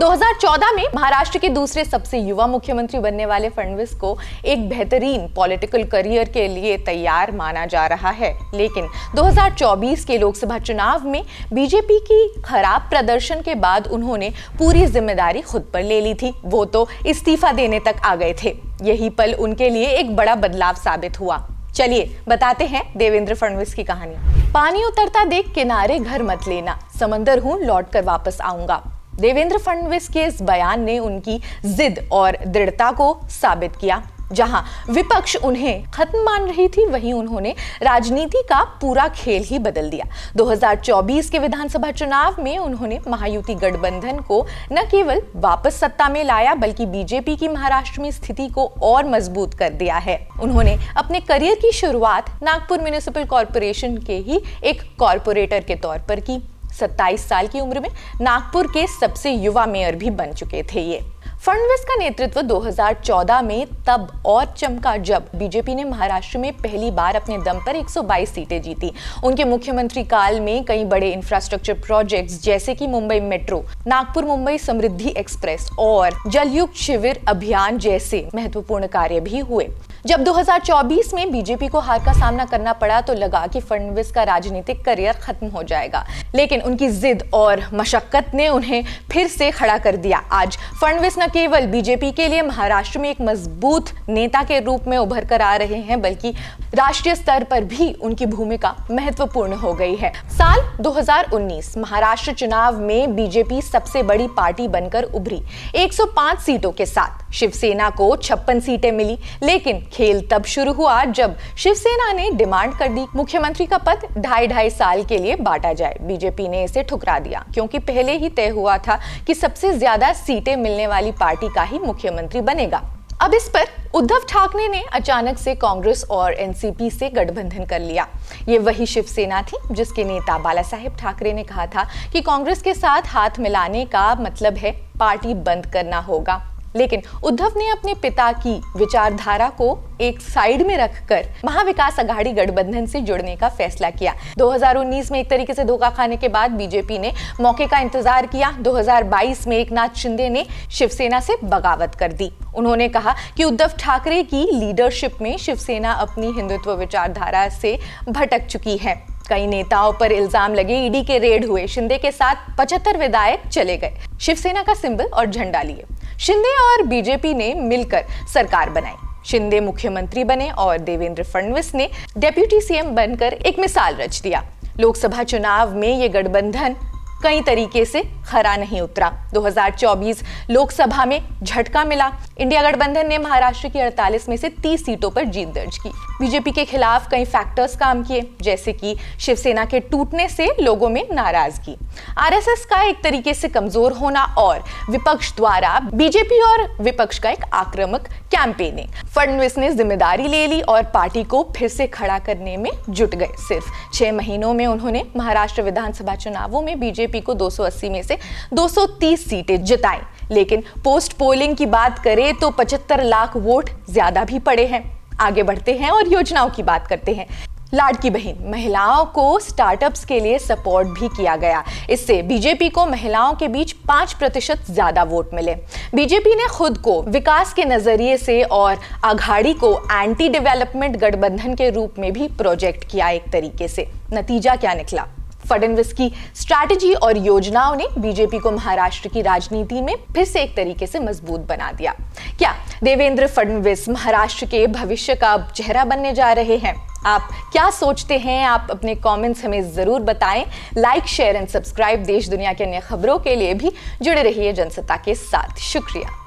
2014 में महाराष्ट्र के दूसरे सबसे युवा मुख्यमंत्री बनने वाले फडणवीस को एक बेहतरीन पॉलिटिकल करियर के लिए तैयार माना जा रहा है, लेकिन 2024 के लोकसभा चुनाव में बीजेपी की खराब प्रदर्शन के बाद उन्होंने पूरी जिम्मेदारी खुद पर ले ली थी। वो तो इस्तीफा देने तक आ गए थे। यही पल उनके लिए एक बड़ा बदलाव साबित हुआ। चलिए बताते हैं देवेंद्र फडणवीस की कहानी। पानी उतरता देख किनारे घर मत लेना, समंदर हूं लौट कर वापस आऊंगा। देवेंद्र फडणवीस के इस बयान ने उनकी जिद और दृढ़ता को साबित किया। जहां विपक्ष उन्हें खत्म मान रही थी, वहीं उन्होंने राजनीति का पूरा खेल ही बदल दिया। 2024 के विधानसभा चुनाव में उन्होंने महायुति गठबंधन को न केवल वापस सत्ता में लाया, बल्कि बीजेपी की महाराष्ट्र में स्थिति को और मजबूत कर दिया है। उन्होंने अपने करियर की शुरुआत नागपुर म्युनिसिपल कॉर्पोरेशन के ही एक कॉर्पोरेटर के तौर पर की। 27 साल की उम्र में नागपुर के सबसे युवा मेयर भी बन चुके थे ये। फडणवीस का नेतृत्व 2014 में तब और चमका जब बीजेपी ने महाराष्ट्र में पहली बार अपने दम पर 122 सीटें जीती। उनके मुख्यमंत्री काल में कई बड़े इंफ्रास्ट्रक्चर प्रोजेक्ट्स जैसे कि मुंबई मेट्रो, नागपुर मुंबई समृद्धि एक्सप्रेस और जलयुक्त शिविर अभियान जैसे महत्वपूर्ण कार्य भी हुए। जब 2024 में बीजेपी को हार का सामना करना पड़ा तो लगा कि फडणवीस का राजनीतिक करियर खत्म हो जाएगा, लेकिन उनकी जिद और मशक्कत ने उन्हें फिर से खड़ा कर दिया। आज फडणवीस न केवल बीजेपी के लिए महाराष्ट्र में एक मजबूत नेता के रूप में उभर कर आ रहे हैं, बल्कि राष्ट्रीय स्तर पर भी उनकी भूमिका महत्वपूर्ण हो गई है। साल 2019 महाराष्ट्र चुनाव में बीजेपी सबसे बड़ी पार्टी बनकर उभरी 105 सीटों के साथ। शिवसेना को 56 सीटें मिली, लेकिन खेल तब शुरू हुआ जब शिवसेना ने डिमांड कर दी मुख्यमंत्री का पद 2.5 साल के लिए बांटा जाए। बीजेपी ने इसे ठुकरा दिया, क्योंकि पहले ही तय हुआ था कि सबसे ज्यादा सीटें मिलने वाली पार्टी का ही मुख्यमंत्री बनेगा। अब इस पर उद्धव ठाकरे ने अचानक से कांग्रेस और एनसीपी से गठबंधन कर लिया। ये वही शिवसेना थी जिसके नेता बालासाहेब ठाकरे ने कहा था कि कांग्रेस के साथ हाथ मिलाने का मतलब है पार्टी बंद करना होगा। लेकिन उद्धव ने अपने पिता की विचारधारा को एक साइड में रखकर महाविकास अघाड़ी गठबंधन से जुड़ने का फैसला किया। 2019 में एक तरीके से धोखा खाने के बाद बीजेपी ने मौके का इंतजार किया। 2022 में एकनाथ शिंदे ने शिवसेना से बगावत कर दी। उन्होंने कहा कि उद्धव ठाकरे की लीडरशिप में शिवसेना अपनी हिंदुत्व विचारधारा से भटक चुकी है। कई नेताओं पर इल्जाम लगे, ईडी के रेड हुए, शिंदे के साथ 75 विधायक चले गए, शिवसेना का सिंबल और झंडा लिए। शिंदे और बीजेपी ने मिलकर सरकार बनाई। शिंदे मुख्यमंत्री बने और देवेंद्र फडणवीस ने डेप्यूटी सीएम बनकर एक मिसाल रच दिया। लोकसभा चुनाव में ये गठबंधन कई तरीके से खरा नहीं उतरा। 2024 लोकसभा में झटका मिला। इंडिया गठबंधन ने महाराष्ट्र की 48 में से 30 सीटों पर जीत दर्ज की। बीजेपी के खिलाफ कई फैक्टर्स काम किए, जैसे कि शिवसेना के टूटने से लोगों में नाराजगी, आरएसएस का एक तरीके से कमजोर होना और विपक्ष द्वारा बीजेपी और विपक्ष का एक आक्रामक कैंपेनिंग। फडणवीस ने जिम्मेदारी ले ली और पार्टी को फिर से खड़ा करने में जुट गए। सिर्फ 6 महीनों में उन्होंने महाराष्ट्र विधानसभा चुनावों में बीजेपी को 280 में से 230 सीटें जिताई। लेकिन पोस्ट पोलिंग की बात करें तो 75 लाख वोट ज्यादा भी पड़े हैं। आगे बढ़ते हैं और योजनाओं की बात करते हैं। लाडकी बहन, महिलाओं को स्टार्टअप्स के लिए सपोर्ट भी किया गया। इससे बीजेपी को महिलाओं के बीच 5% ज्यादा वोट मिले। बीजेपी ने खुद को विकास के नजरिए से और अघाड़ी को एंटी डेवलपमेंट गठबंधन के रूप में भी प्रोजेक्ट किया एक तरीके से। नतीजा क्या निकला? फडणवीस की स्ट्रैटेजी और योजनाओं ने बीजेपी को महाराष्ट्र की राजनीति में फिर से एक तरीके से मजबूत बना दिया। क्या देवेंद्र फडणवीस महाराष्ट्र के भविष्य का चेहरा बनने जा रहे हैं? आप क्या सोचते हैं? आप अपने कमेंट्स हमें जरूर बताएं। Like, share and subscribe. देश दुनिया की अन्य खबरों के लिए भी जुड़े रहिए जनसत्ता के साथ। शुक्रिया।